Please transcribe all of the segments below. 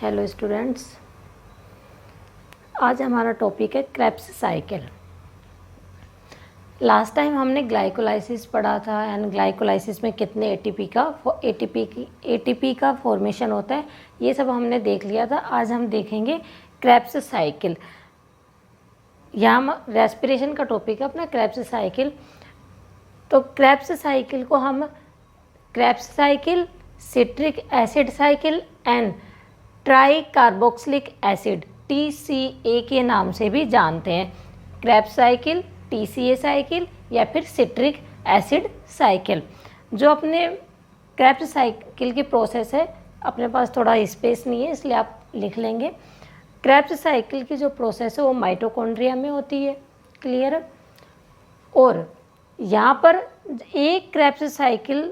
Hello students, आज हमारा topic है क्रेब्स साइकिल। लास्ट टाइम हमने ग्लाइकोलाइसिस पढ़ा था एंड ग्लाइकोलाइसिस में कितने एटीपी का फॉर्मेशन होता है, ये सब हमने देख लिया था। आज हम देखेंगे क्रेब्स साइकिल। यहाँ रेस्पिरेशन का टॉपिक है अपना क्रेब्स साइकिल। तो क्रेब्स साइकिल को हम Krebs cycle, citric acid cycle and try carboxylic acid TCA के नाम से भी जानते हैं। क्रेब्स साइकिल, TCA साइकिल या फिर सिट्रिक एसिड साइकिल। जो अपने क्रेब्स साइकिल की प्रोसेस है, अपने पास थोड़ा स्पेस नहीं है इसलिए आप लिख लेंगे। क्रेब्स साइकिल की जो प्रोसेस है वो माइटोकॉन्ड्रिया में होती है, क्लियर है। और यहाँ पर एक क्रेब्स साइकिल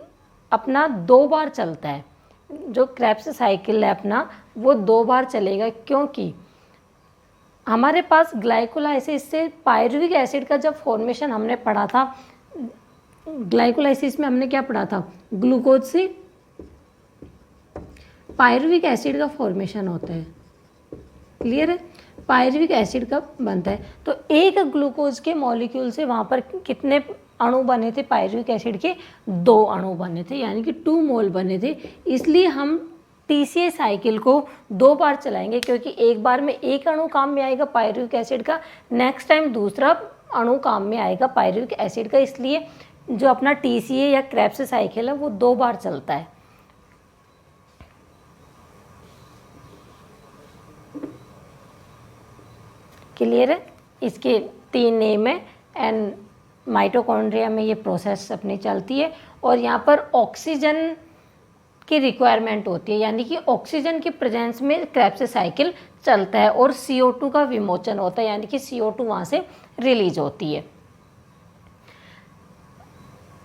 अपना 2 बार चलता है। जो क्रेब्स साइकिल है अपना वो 2 बार चलेगा, क्योंकि हमारे पास ग्लाइकोलाइसिस से पायरुविक एसिड का जब फॉर्मेशन हमने पढ़ा था, ग्लाइकोलाइसिस में हमने क्या पढ़ा था, ग्लूकोज से पायरुविक एसिड का फॉर्मेशन होता है, क्लियर है। पायरुविक एसिड का बनता है। तो एक ग्लूकोज के मॉलिक्यूल से वहाँ पर कितने अणु बने थे, पायरुविक एसिड के 2 अणु बने थे, यानी कि 2 मोल बने थे। इसलिए हम TCA साइकिल को 2 बार चलाएंगे, क्योंकि एक बार में एक अणु काम में आएगा पायरुविक एसिड का, नेक्स्ट टाइम दूसरा अणु काम में आएगा पायरुविक एसिड का। इसलिए जो अपना TCA या क्रेब्स साइकिल है वो 2 बार चलता है। क्लियर है। इसके 3 नेम है एंड माइटोकॉन्ड्रिया में ये प्रोसेस अपनी चलती है। और यहाँ पर ऑक्सीजन की रिक्वायरमेंट होती है, यानी कि ऑक्सीजन की प्रेजेंस में क्रेब्स साइकिल चलता है और CO2 का विमोचन होता है, यानी कि CO2 वहाँ से रिलीज होती है।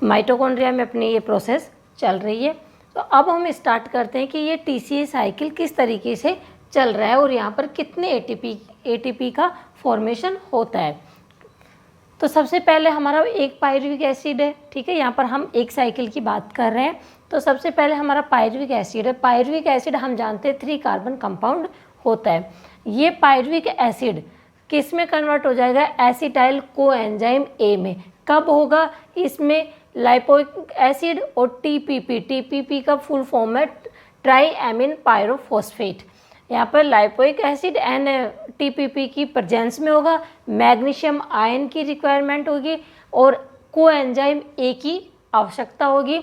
माइटोकॉन्ड्रिया में अपनी ये प्रोसेस चल रही है। तो अब हम स्टार्ट करते हैं कि ये TCA साइकिल किस तरीके से चल रहा है और यहाँ पर कितने ATP का फॉर्मेशन होता है। तो सबसे पहले हमारा एक पायरुविक एसिड है, ठीक है। यहाँ पर हम एक साइकिल की बात कर रहे हैं। तो सबसे पहले हमारा पायरुविक एसिड है। पायरुविक एसिड हम जानते हैं 3 कार्बन कंपाउंड होता है। ये पायरुविक एसिड किस में कन्वर्ट हो जाएगा, एसिटाइल कोएंजाइम A में। कब होगा, इसमें लाइपोइक एसिड और TPP का फुल फॉर्म है ट्राई एमिन पायरोफॉस्फेट। यहाँ पर लाइपोइक एसिड एंड TPP की प्रेजेंस में होगा, मैग्नीशियम आयन की रिक्वायरमेंट होगी और कोएंजाइम A की आवश्यकता होगी।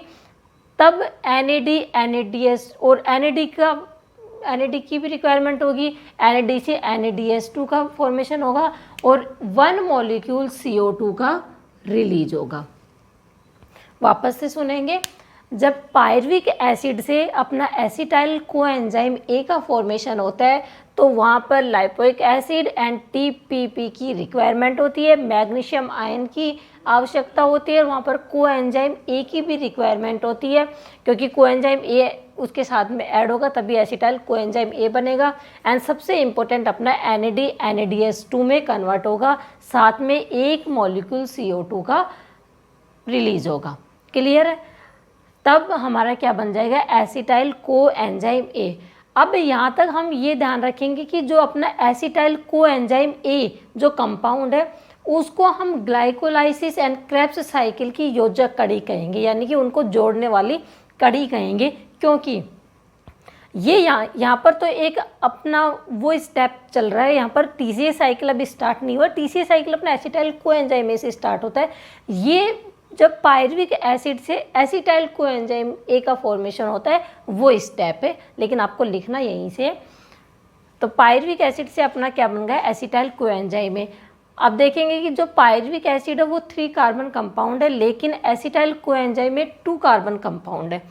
तब NAD, NADS और NAD की भी रिक्वायरमेंट होगी। NAD से NADS2 का फॉर्मेशन होगा और 1 मॉलिक्यूल CO2 का रिलीज होगा। वापस से सुनेंगे। जब पायरुविक एसिड से अपना एसिटाइल कोएंजाइम A का फॉर्मेशन होता है तो वहाँ पर लाइपोइक एसिड एंड TPP की रिक्वायरमेंट होती है, मैग्नीशियम आयन की आवश्यकता होती है और वहाँ पर कोएंजाइम A की भी रिक्वायरमेंट होती है, क्योंकि कोएंजाइम A उसके साथ में ऐड होगा तभी एसिटाइल कोएंजाइम A बनेगा। एंड सबसे इम्पोर्टेंट अपना NAD NADS2 में कन्वर्ट होगा, साथ में 1 मॉलिक्यूल CO2 का रिलीज होगा, क्लियर है। तब हमारा क्या बन जाएगा, एसिटाइल कोएंजाइम A। अब यहाँ तक हम ये ध्यान रखेंगे कि जो अपना एसिटाइल कोएंजाइम A जो कंपाउंड है उसको हम ग्लाइकोलाइसिस एंड क्रेब्स साइकिल की योजक कड़ी कहेंगे, यानी कि उनको जोड़ने वाली कड़ी कहेंगे, क्योंकि ये यहाँ पर तो एक अपना वो स्टेप चल रहा है। यहाँ पर TCA साइकिल अभी स्टार्ट नहीं हुआ। TCA साइकिल अपना एसिटाइल कोएंजाइम A से स्टार्ट होता है। ये जब पायरुविक एसिड से एसिटाइल कोएंजाइम A का फॉर्मेशन होता है वो स्टेप है, लेकिन आपको लिखना यहीं से है। तो पायरुविक एसिड से अपना क्या बन गया, एसिटाइल कोएंजाइम A। अब देखेंगे कि जो पायरुविक एसिड है वो 3 कार्बन कंपाउंड है, लेकिन एसिटाइल कोएंजाइम में 2 कार्बन कंपाउंड है।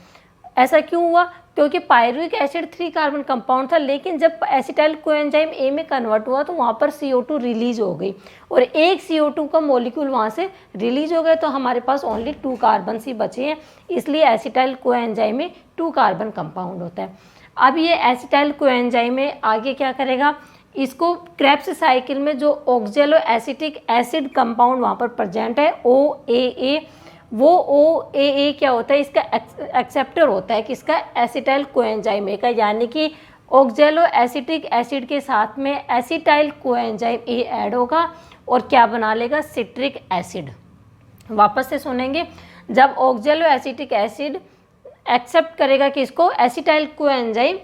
ऐसा क्यों हुआ, क्योंकि पायरुविक एसिड 3 कार्बन कंपाउंड था, लेकिन जब एसिटाइल कोएंजाइम A में कन्वर्ट हुआ तो वहाँ पर CO2 रिलीज हो गई और एक CO2 का मॉलिक्यूल वहाँ से रिलीज हो गया, तो हमारे पास ओनली 2 कार्बन ही बचे हैं। इसलिए एसिटाइल कोएंजाइम में 2 कार्बन कंपाउंड होता है। अब ये एसिटाइल कोएंजाइम में आगे क्या करेगा, इसको क्रेब्स साइकिल में जो ऑक्जेलो एसिटिक एसिड कंपाउंड वहाँ पर प्रेजेंट है OAA, वो OAA क्या होता है, इसका एक्सेप्टर होता है किसका, एसिटाइल कोएंजाइम A का, यानी कि ऑक्जेलो एसिटिक एसिड के साथ में एसिटाइल कोएंजाइम ए ऐड होगा और क्या बना लेगा, सिट्रिक एसिड। वापस से सुनेंगे, जब ऑक्जेलो एसिटिक एसिड एक्सेप्ट करेगा कि इसको एसिटाइल कोएंजाइम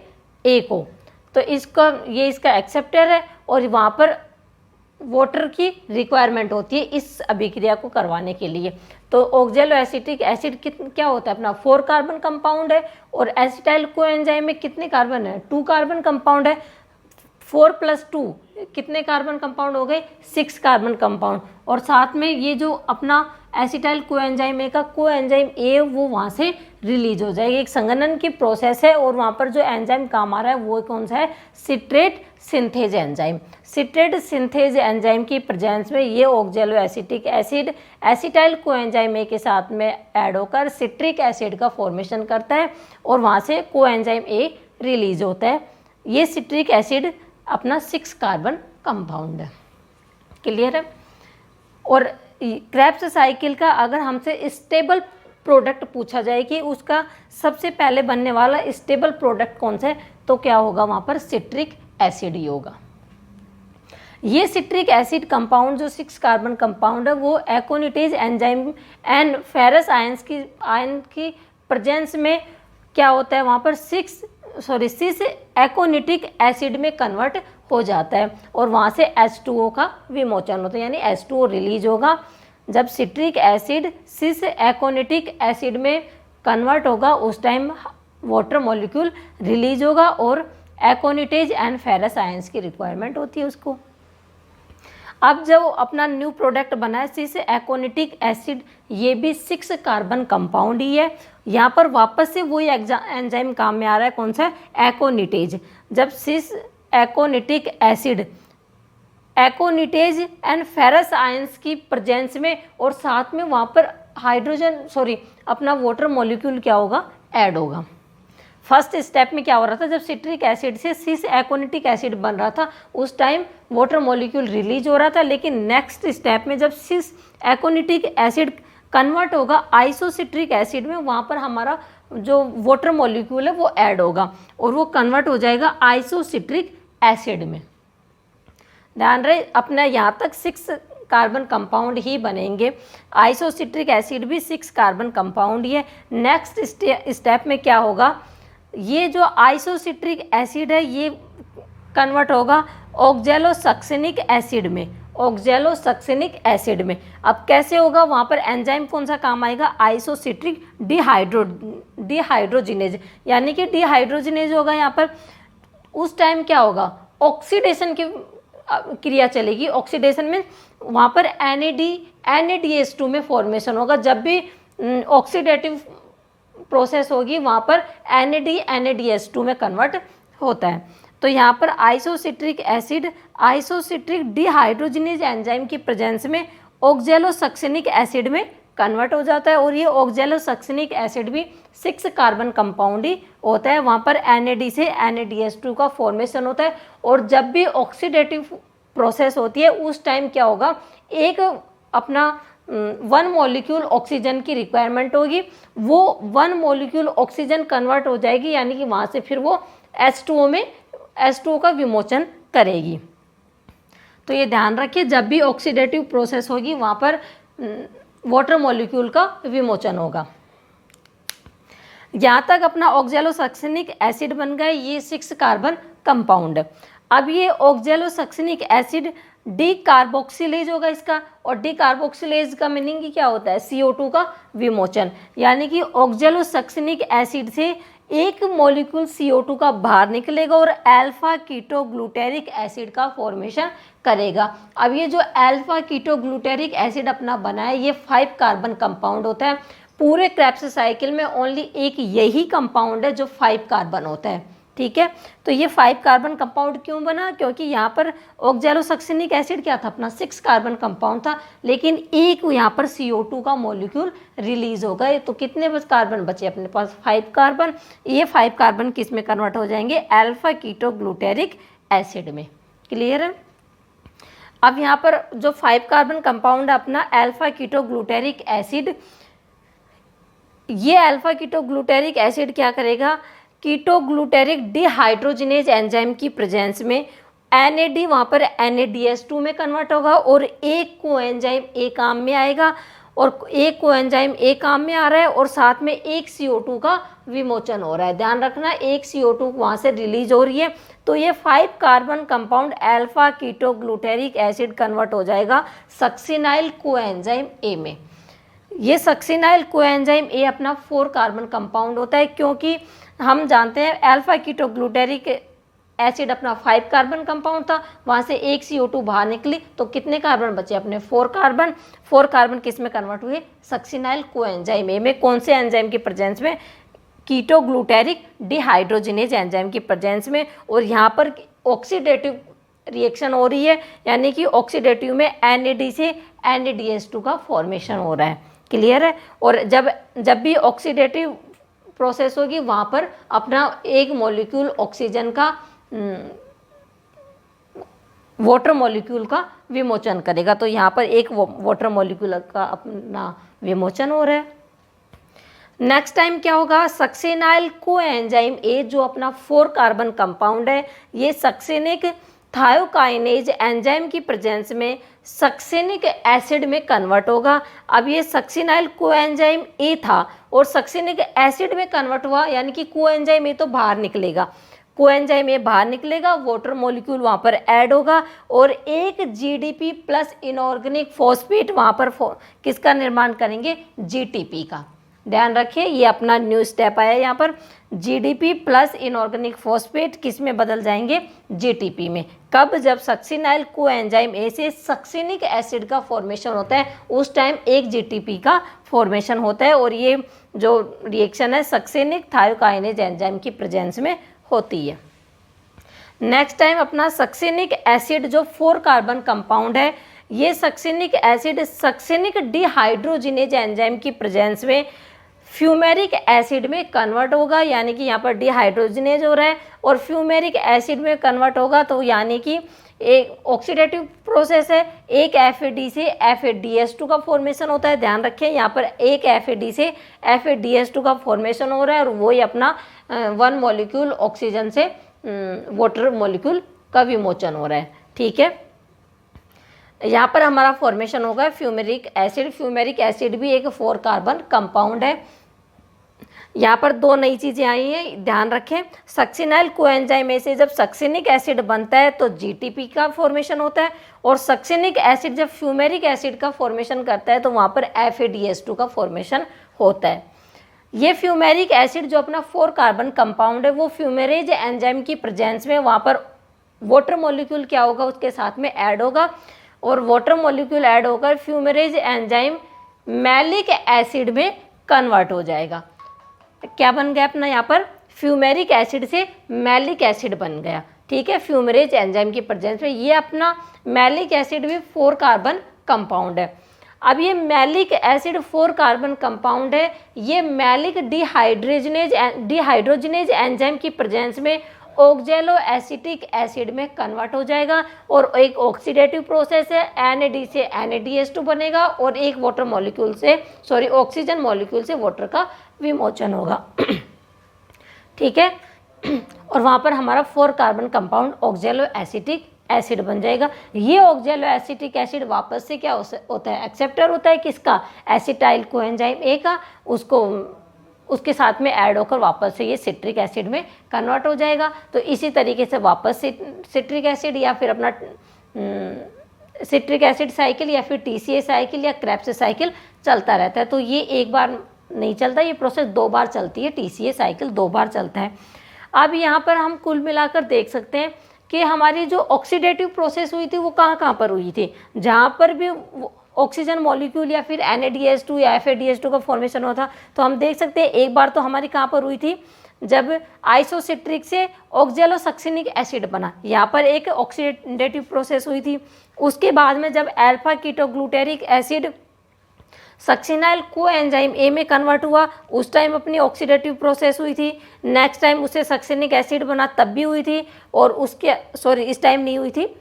ए को, तो इसका ये इसका एक्सेप्टर है और वहाँ पर वाटर की रिक्वायरमेंट होती है इस अभिक्रिया को करवाने के लिए। तो ऑक्जेलो एसिटिक एसिड क्या होता है अपना 4 कार्बन कंपाउंड है और एसिटाइल कोएंजाइम में कितने कार्बन है, 2 कार्बन कंपाउंड है। 4 + 2 कितने कार्बन कंपाउंड हो गए, 6 कार्बन कंपाउंड। और साथ में ये जो अपना एसिटाइल कोएंजाइम ए का कोएंजाइम ए वो वहाँ से रिलीज हो जाएगी। एक संघनन की प्रोसेस है और वहाँ पर जो एंजाइम काम आ रहा है वो कौन सा है, citrate synthase enzyme. Citrate synthase enzyme की प्रेजेंस में ये ऑक्जेलो acetic acid acetyl coenzyme A के साथ में ऐड होकर सिट्रिक एसिड का फॉर्मेशन करता है और वहाँ से कोएंजाइम ए रिलीज होता है। ये सिट्रिक एसिड अपना 6 कार्बन कंपाउंड है। क्लियर है। और क्रेब्स साइकिल का अगर हमसे स्टेबल प्रोडक्ट पूछा जाए कि उसका सबसे पहले बनने वाला स्टेबल प्रोडक्ट कौन सा है, तो क्या होगा, वहाँ पर सिट्रिक एसिड ही होगा। ये सिट्रिक एसिड कंपाउंड जो 6 कार्बन कंपाउंड है वो एकोनिटेज एंजाइम एंड फेरस आयन की प्रेजेंस में क्या होता है, वहाँ पर सिस एकोनिटिक एसिड में कन्वर्ट हो जाता है और वहाँ से H2O का विमोचन होता है, यानी H2O रिलीज होगा। जब सिट्रिक एसिड सिस एकोनिटिक एसिड में कन्वर्ट होगा उस टाइम वाटर मॉलिक्यूल रिलीज होगा और एकोनिटेज एंड फेरस आयंस की रिक्वायरमेंट होती है उसको। अब जो अपना न्यू प्रोडक्ट बना है सिस एकोनिटिक एसिड, ये भी 6 कार्बन कंपाउंड ही है। यहाँ पर वापस से वही एंजाइम काम में आ रहा है, कौन सा, एकोनिटेज। जब cis aconitic acid aconitase and ferrous ions की प्रेजेंस में और साथ में वहाँ पर अपना वाटर मॉलिक्यूल क्या होगा, ऐड होगा। फर्स्ट स्टेप में क्या हो रहा था, जब सिट्रिक एसिड से सिस एकोनिटिक एसिड बन रहा था उस टाइम वाटर मॉलिक्यूल रिलीज हो रहा था, लेकिन नेक्स्ट स्टेप में जब सिस एकोनिटिक एसिड कन्वर्ट होगा आइसोसिट्रिक एसिड में, वहाँ पर हमारा जो वाटर मॉलिक्यूल है वो ऐड होगा और वो कन्वर्ट हो जाएगा आइसोसिट्रिक एसिड में। ध्यान रहे, अपना यहाँ तक 6 कार्बन कंपाउंड ही बनेंगे। आइसोसिट्रिक एसिड भी 6 कार्बन कंपाउंड ही है। नेक्स्ट स्टेप में क्या होगा, ये जो आइसोसिट्रिक एसिड है ये कन्वर्ट होगा ऑक्जेलोसक्सिनिक एसिड में, ऑक्जेलोसक्सिनिक एसिड में। अब कैसे होगा, वहाँ पर एंजाइम कौन सा काम आएगा, आइसोसिट्रिक डिहाइड्रोजिनेज, यानी कि डिहाइड्रोजिनेज होगा यहाँ पर। उस टाइम क्या होगा, ऑक्सीडेशन की क्रिया चलेगी। ऑक्सीडेशन में वहाँ पर NADH2 में फॉर्मेशन होगा। जब भी ऑक्सीडेटिव प्रोसेस होगी वहाँ पर NADH2 में कन्वर्ट होता है। तो यहाँ पर isocitric acid isocitric dehydrogenase enzyme की प्रेजेंस में ऑक्जेलोसक्सिनिक एसिड में कन्वर्ट हो जाता है और ये ऑक्जेलोसक्सिनिक एसिड भी 6 कार्बन कंपाउंड ही होता है। वहाँ पर NAD से NADH2 का फॉर्मेशन होता है और जब भी ऑक्सीडेटिव प्रोसेस होती है उस टाइम क्या होगा, एक अपना 1 मॉलिक्यूल ऑक्सीजन की रिक्वायरमेंट होगी, वो 1 मॉलिक्यूल ऑक्सीजन कन्वर्ट हो जाएगी, यानी कि वहाँ से फिर वो H2O का विमोचन करेगी। तो ये ध्यान रखिए, जब भी ऑक्सीडेटिव प्रोसेस होगी वहाँ पर वाटर मॉलिक्यूल का विमोचन होगा। यहाँ तक अपना ऑक्जेलोसक्सिनिक एसिड बन गए ये 6 कार्बन कंपाउंड। अब ये ऑक्जेलोसक्सिनिक एसिड डीकार्बोक्सिलेज होगा इसका, और डीकार्बोक्सिलेज का मीनिंग क्या होता है, CO2 का विमोचन, यानी कि ऑक्जेलोसक्सिनिक एसिड से एक मॉलिक्यूल CO2 का बाहर निकलेगा और अल्फा कीटोग्लूटेरिक एसिड का फॉर्मेशन करेगा। अब ये जो अल्फा कीटोग्लूटेरिक एसिड अपना बना है ये 5 कार्बन कंपाउंड होता है। पूरे क्रेब्स साइकिल में ओनली एक यही कंपाउंड है जो 5 कार्बन होता है, ठीक है। तो ये 5 कार्बन कंपाउंड क्यों बना, क्योंकि यहाँ पर ऑक्जेलोसक्सिनिक एसिड क्या था, अपना 6 कार्बन कंपाउंड था, लेकिन एक यहाँ पर CO2 का मॉलिक्यूल रिलीज हो गए। तो कितने बस कार्बन बचे अपने पास, 5 कार्बन। ये 5 कार्बन किस में कन्वर्ट हो जाएंगे, अल्फा कीटोग्लूटेरिक एसिड में। क्लियर है। अब यहाँ पर जो 5 कार्बन कंपाउंड है अपना अल्फा कीटोग्लूटेरिक एसिड, ये अल्फा कीटोग्लूटेरिक एसिड क्या करेगा कीटोग्लूटेरिक डिहाइड्रोजिनेज एंजाइम की प्रेजेंस में NAD वहाँ पर NADH2 में कन्वर्ट होगा और एक कोएंजाइम ए काम में आएगा, और एक कोएंजाइम ए काम में आ रहा है और साथ में एक CO2 का विमोचन हो रहा है। ध्यान रखना, एक CO2 वहाँ से रिलीज हो रही है, तो ये 5 carbon compound alpha ketoglutaric acid convert हो जाएगा सक्सिनाइल कोएंजाइम ए में। ये सक्सिनाइल कोएंजाइम ए अपना 4 कार्बन कंपाउंड होता है, क्योंकि हम जानते हैं अल्फा कीटोग्लूटेरिक एसिड अपना 5 कार्बन कंपाउंड था, वहाँ से एक CO2 बाहर निकली तो कितने कार्बन बचे अपने 4 कार्बन। 4 कार्बन किस में कन्वर्ट हुए, सक्सिनाइल कोएंजाइम ए में। कौन से एंजाइम की प्रेजेंस में, कीटोग्लूटेरिक डिहाइड्रोजिनेज एंजाइम की प्रेजेंस में। और यहाँ पर ऑक्सीडेटिव रिएक्शन हो रही है, यानी कि ऑक्सीडेटिव में NAD से NADH2 का फॉर्मेशन हो रहा है। क्लियर है। और जब भी ऑक्सीडेटिव प्रोसेस होगी वहाँ पर अपना एक मॉलिक्यूल ऑक्सीजन का वाटर मॉलिक्यूल का विमोचन करेगा, तो यहाँ पर एक वाटर मॉलिक्यूल का अपना विमोचन हो रहा है। नेक्स्ट टाइम क्या होगा, सक्सिनाइल कोएंजाइम ए जो अपना 4 कार्बन कंपाउंड है, ये सक्सिनिक थायोकाइनेज एंजाइम की प्रेजेंस में सक्सिनिक एसिड में कन्वर्ट होगा। अब ये सक्सिनाइल कोएंजाइम ए था और सक्सिनिक एसिड में कन्वर्ट हुआ, यानी कि कोएंजाइम ए तो बाहर निकलेगा, कोएंजाइम ए बाहर निकलेगा, वाटर मॉलिक्यूल वहाँ पर ऐड होगा और एक GDP प्लस इनऑर्गेनिक फॉस्फेट वहाँ पर किसका निर्माण करेंगे, GTP का। ध्यान रखिए, ये अपना न्यू स्टेप आया यहाँ पर, GDP प्लस इनऑर्गेनिक फॉस्फेट किस में बदल जाएंगे, GTP में। कब, जब सक्सिनाइल कोएंजाइम ए से सक्सिनिक एसिड का फॉर्मेशन होता है, उस टाइम एक GTP का फॉर्मेशन होता है, और ये जो रिएक्शन है सक्सिनिक थायोकाइनेज एंजाइम की प्रेजेंस में होती है। नेक्स्ट टाइम अपना सक्सिनिक एसिड जो 4 कार्बन कंपाउंड है, ये succinic acid succinic dehydrogenase enzyme की प्रेजेंस में फ्यूमेरिक एसिड में कन्वर्ट होगा, यानी कि यहाँ पर डिहाइड्रोजिनेज हो रहा है और फ्यूमेरिक एसिड में कन्वर्ट होगा, तो यानी कि एक ऑक्सीडेटिव प्रोसेस है, एक FAD से FADH2 का फॉर्मेशन होता है। ध्यान रखें, यहाँ पर एक FAD से FADH2 का फॉर्मेशन हो रहा है और वही अपना 1 मॉलिक्यूल ऑक्सीजन से वाटर मॉलिक्यूल का विमोचन हो रहा है। ठीक है, यहाँ पर हमारा फॉर्मेशन होगा फ्यूमेरिक एसिड। फ्यूमेरिक एसिड भी एक 4 कार्बन कंपाउंड है। यहाँ पर 2 नई चीज़ें आई हैं, ध्यान रखें। सक्सिनाइल कोएंजाइम ए से जब सक्सिनिक एसिड बनता है तो GTP का फॉर्मेशन होता है, और सक्सिनिक एसिड जब फ्यूमेरिक एसिड का फॉर्मेशन करता है तो वहाँ पर FADH2 का फॉर्मेशन होता है। ये फ्यूमेरिक एसिड जो अपना 4 कार्बन कंपाउंड है, वो फ्यूमेरेज एंजाइम की प्रेजेंस में वहाँ पर वाटर मॉलिक्यूल क्या होगा, उसके साथ में ऐड होगा, और वाटर मॉलिक्यूल ऐड होकर फ्यूमेरेज एंजाइम मैलिक एसिड में कन्वर्ट हो जाएगा। क्या बन गया अपना यहाँ पर, फ्यूमेरिक एसिड से मैलिक एसिड बन गया। ठीक है, फ्यूमेरेज एंजाइम की प्रेजेंस में ये अपना मैलिक एसिड भी 4 कार्बन कंपाउंड है। अब ये मैलिक एसिड 4 कार्बन कंपाउंड है, ये मैलिक डिहाइड्रोजिनेज एंजाइम की प्रेजेंस में ऑक्जेलो एसिटिक एसिड में कन्वर्ट हो जाएगा, और एक ऑक्सीडेटिव प्रोसेस है, NAD से NADH2 बनेगा और एक वाटर मॉलिक्यूल से ऑक्सीजन मॉलिक्यूल से वाटर का विमोचन होगा। ठीक है, और वहाँ पर हमारा 4 कार्बन कंपाउंड ऑक्जेलो एसिटिक एसिड बन जाएगा। ये ऑक्जेलो एसिटिक एसिड वापस से क्या होता है, एक्सेप्टर होता है किसका, एसिटाइल कोएंजाइम ए का, उसके साथ में ऐड होकर वापस से ये सिट्रिक एसिड में कन्वर्ट हो जाएगा। तो इसी तरीके से वापस से सिट्रिक एसिड या फिर अपना सिट्रिक एसिड साइकिल या फिर TCA साइकिल या क्रेब्स साइकिल चलता रहता है। तो ये एक बार नहीं चलता, ये प्रोसेस 2 बार चलती है, TCA साइकिल 2 बार चलता है। अब यहाँ पर हम कुल मिलाकर देख सकते हैं कि हमारी जो ऑक्सीडेटिव प्रोसेस हुई थी वो कहाँ पर हुई थी, जहाँ पर भी ऑक्सीजन मॉलिक्यूल या फिर NADH2 या FADH2 का फॉर्मेशन हुआ था, तो हम देख सकते हैं एक बार तो हमारी कहाँ पर हुई थी, जब आइसोसिट्रिक से ऑक्जेलो सक्सिनिक एसिड बना, यहाँ पर एक ऑक्सीडेटिव प्रोसेस हुई थी। उसके बाद में जब alpha ketoglutaric acid succinyl coenzyme A में कन्वर्ट हुआ, उस टाइम अपनी ऑक्सीडेटिव प्रोसेस हुई थी। नेक्स्ट टाइम उसे सक्सिनिक एसिड बना, तब भी हुई थी, और इस टाइम नहीं हुई थी,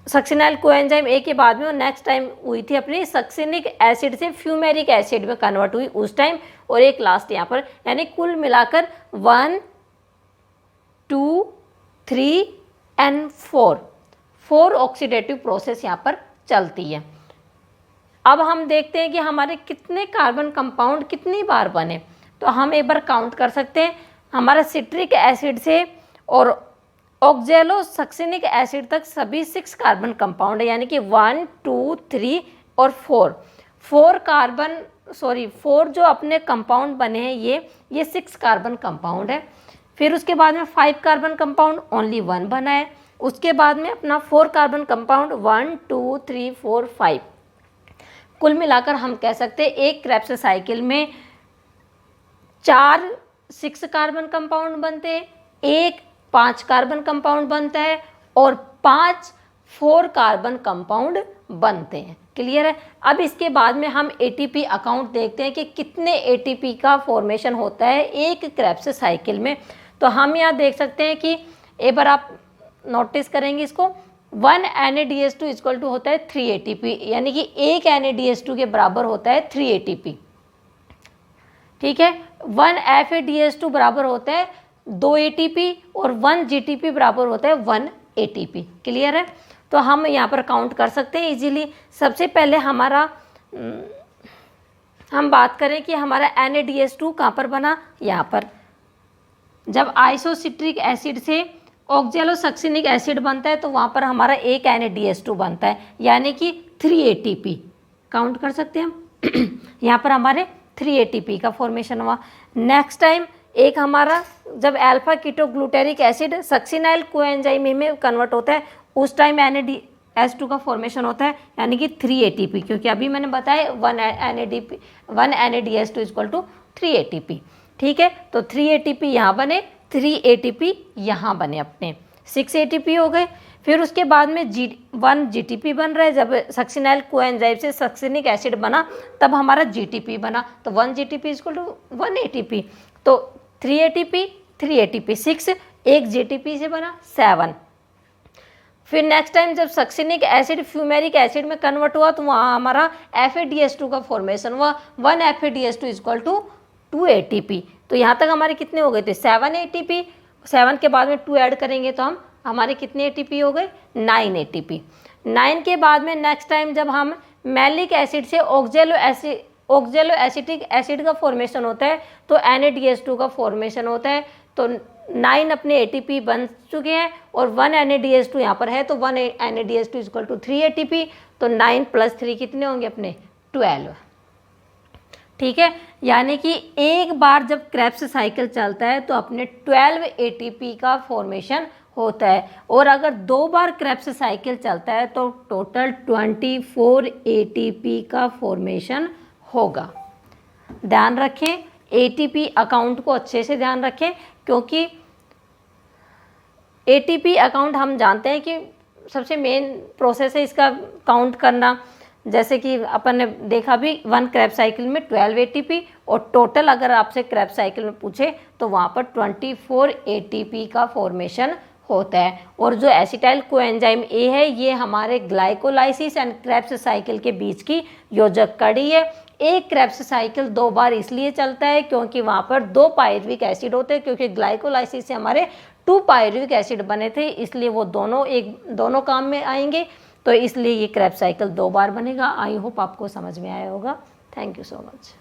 सक्सिनाइल कोएंजाइम ए के बाद में वो नेक्स्ट टाइम हुई थी अपनी सक्सिनिक एसिड से फ्यूमेरिक एसिड में कन्वर्ट हुई उस टाइम, और एक लास्ट यहाँ पर, यानी कुल मिलाकर 1 2 3 एंड 4 ऑक्सीडेटिव प्रोसेस यहाँ पर चलती है। अब हम देखते हैं कि हमारे कितने कार्बन कंपाउंड कितनी बार बने, तो हम एक बार काउंट कर सकते हैं। हमारा सिट्रिक एसिड से और ऑक्जेलो सक्सिनिक एसिड तक सभी 6 कार्बन कंपाउंड है, यानी कि 1 2 3 और 4 जो अपने कंपाउंड बने हैं ये 6 कार्बन कंपाउंड है। फिर उसके बाद में 5 कार्बन कंपाउंड ओनली 1 बना है। उसके बाद में अपना 4 कार्बन कंपाउंड 1 2 3 4 5। कुल मिलाकर हम कह सकते हैं एक क्रेब्स साइकिल में 4 6 कार्बन कंपाउंड बनते हैं, एक 5 कार्बन कंपाउंड बनता है और 5 4 कार्बन कंपाउंड बनते हैं। क्लियर है। अब इसके बाद में हम एटीपी अकाउंट देखते हैं कि कितने एटीपी का फॉर्मेशन होता है एक क्रेब्स साइकिल में। तो हम यहाँ देख सकते हैं कि एक बार आप नोटिस करेंगे इसको, 1 NADH2 इक्वल टू होता है 3 ATP, यानी कि एक NADH2 के बराबर होता है 3 ATP। ठीक है। 1 FADH2 बराबर होता है 2 ATP और 1 GTP बराबर होता है 1 ATP। क्लियर है। तो हम यहाँ पर काउंट कर सकते हैं इजीली। सबसे पहले हम बात करें कि हमारा NADH2 कहाँ पर बना, यहाँ पर। जब आइसोसिट्रिक एसिड से ऑक्जेलोसक्सिनिक एसिड बनता है तो वहाँ पर हमारा एक NADH2 बनता है, यानी कि 3 ATP काउंट कर सकते हैं हम। यहाँ पर हमारे 3 ATP का फॉर्मेशन हुआ। नेक्स्ट टाइम एक हमारा जब alpha ketoglutaric acid succinyl coenzyme में कन्वर्ट होता है उस टाइम NADH2 का फॉर्मेशन होता है, यानी कि 3 ATP, क्योंकि अभी मैंने बताया 1 NADH2 इक्वल टू 3 ATP। ठीक है। तो 3 ATP यहाँ बने, 3 ATP यहाँ बने, अपने 6 ATP हो गए। फिर उसके बाद में 1 GTP बन रहा है। जब सक्सिनाइल कोएंजाइम से सक्सिनिक एसिड बना तब हमारा GTP बना, तो 1 GTP इक्वल टू 1 ATP। तो 3 ATP 3 ATP 6, एक GTP से बना 7। फिर नेक्स्ट टाइम जब सक्सिनिक एसिड फ्यूमेरिक एसिड में कन्वर्ट हुआ तो वहाँ हमारा FADH2 का फॉर्मेशन हुआ, 1 FADH2 इक्वल टू 2 ATP। तो यहाँ तक हमारे कितने हो गए थे, 7 ATP। 7 के बाद में 2 ऐड करेंगे तो हम हमारे कितने ATP हो गए, 9 ATP। 9 के बाद में नेक्स्ट टाइम जब हम मैलिक एसिड से ऑक्जेलो एसिटिक एसिड का फॉर्मेशन होता है तो NADH2 का फॉर्मेशन होता है। तो 9 अपने ATP बन चुके हैं और 1 NADH2 यहाँ पर है, तो 1 NADH2 इक्वल टू 3 ATP। तो 9 + 3 कितने होंगे अपने, 12। ठीक है। यानी कि एक बार जब क्रेब्स साइकिल चलता है तो अपने 12 ATP का फॉर्मेशन होता है, और अगर 2 बार क्रेब्स साइकिल चलता है तो टोटल 24 ATP का फॉर्मेशन होगा। ध्यान रखें, ATP अकाउंट को अच्छे से ध्यान रखें, क्योंकि ATP अकाउंट हम जानते हैं कि सबसे मेन प्रोसेस है इसका काउंट करना। जैसे कि अपन ने देखा भी 1 क्रेब्स साइकिल में 12 ATP, और टोटल अगर आपसे क्रेब्स साइकिल में पूछे तो वहाँ पर 24 ATP का फॉर्मेशन होता है। और जो एसिटाइल कोएंजाइम ए है ये हमारे ग्लाइकोलाइसिस एंड क्रेब्स साइकिल के बीच की योजक कड़ी है। एक क्रेब्स साइकिल 2 बार इसलिए चलता है क्योंकि वहाँ पर 2 पायरुविक एसिड होते हैं, क्योंकि ग्लाइकोलाइसिस से हमारे 2 पायरुविक एसिड बने थे, इसलिए वो दोनों काम में आएंगे। तो इसलिए ये क्रेब्स साइकिल 2 बार बनेगा। आई होप आपको समझ में आया होगा। Thank you so much.